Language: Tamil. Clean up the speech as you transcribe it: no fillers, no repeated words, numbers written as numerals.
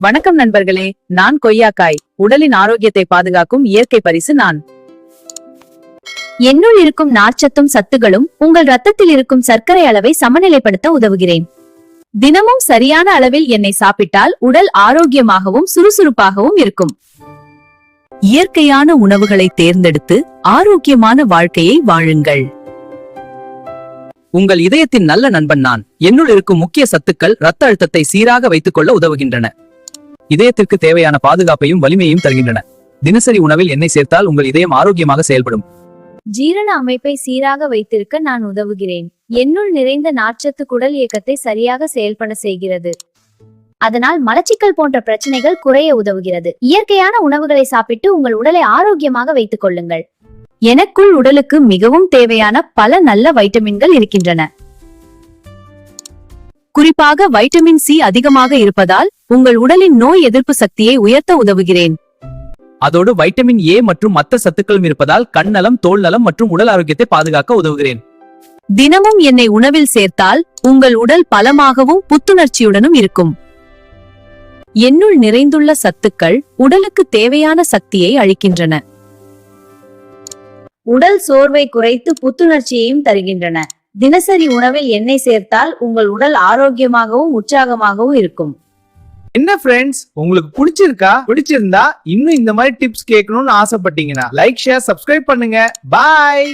வணக்கம் நண்பர்களே, நான் கொய்யாக்காய். உடலின் ஆரோக்கியத்தை பாதுகாக்கும் இயற்கை பரிசு நான். என்னுள் இருக்கும் நார்ச்சத்தும் சத்துகளும் உங்கள் ரத்தத்தில் இருக்கும் சர்க்கரை அளவை சமநிலைப்படுத்த உதவுகிறேன். தினமும் சரியான அளவில் எண்ணெய் சாப்பிட்டால் உடல் ஆரோக்கியமாகவும் சுறுசுறுப்பாகவும் இருக்கும். இயற்கையான உணவுகளை தேர்ந்தெடுத்து ஆரோக்கியமான வாழ்க்கையை வாழுங்கள். உங்கள் இதயத்தின் நல்ல நண்பன் நான். என்னுள் இருக்கும் முக்கிய சத்துக்கள் இரத்த அழுத்தத்தை சீராக வைத்துக் கொள்ள உதவுகின்றன. இதயத்திற்கு தேவையான பாதுகாப்பையும் வலிமையையும் தருகின்றன. தினசரி உணவில் எண்ணெய் சேர்த்தால் உங்கள் இதயம் ஆரோக்கியமாக செயல்படும். ஜீரண அமைப்பை சீராக வைத்திருக்க நான் உதவுகிறேன். என்னுள் நிறைந்த நார்ச்சத்து குடல் இயக்கத்தை சரியாக செயல்பட செய்கிறது. அதனால் மலச்சிக்கல் போன்ற பிரச்சனைகள் குறைய உதவுகிறது. இயற்கையான உணவுகளை சாப்பிட்டு உங்கள் உடலை ஆரோக்கியமாக வைத்துக் கொள்ளுங்கள். எனக்குள் உடலுக்கு மிகவும் தேவையான பல நல்ல வைட்டமின்கள் இருக்கின்றன. குறிப்பாக வைட்டமின் சி அதிகமாக இருப்பதால் உங்கள் உடலின் நோய் எதிர்ப்பு சக்தியை உயர்த்த உதவுகிறேன். அதோடு வைட்டமின் ஏ மற்றும் மற்ற சத்துக்களும் இருப்பதால் கண் நலம், தோல் நலம் மற்றும் உடல் ஆரோக்கியத்தை பாதுகாக்க உதவுகிறேன். தினமும் எண்ணெய் உணவில் சேர்த்தால் உங்கள் உடல் பலமாகவும் புத்துணர்ச்சியுடனும் இருக்கும். என்னுள் நிறைந்துள்ள சத்துக்கள் உடலுக்கு தேவையான சக்தியை அளிக்கின்றன. உடல் சோர்வை குறைத்து புத்துணர்ச்சியையும் தருகின்றன. தினசரி உணவில் எண்ணெய் சேர்த்தால் உங்கள் உடல் ஆரோக்கியமாகவும் உற்சாகமாகவும் இருக்கும். என்ன ஃப்ரெண்ட்ஸ், உங்களுக்கு பிடிச்சிருந்தா இன்னும் இந்த மாதிரி டிப்ஸ் கேட்கணும்னு ஆசைப்பட்டீங்கன்னா லைக், ஷேர், சப்ஸ்கிரைப் பண்ணுங்க. பாய்.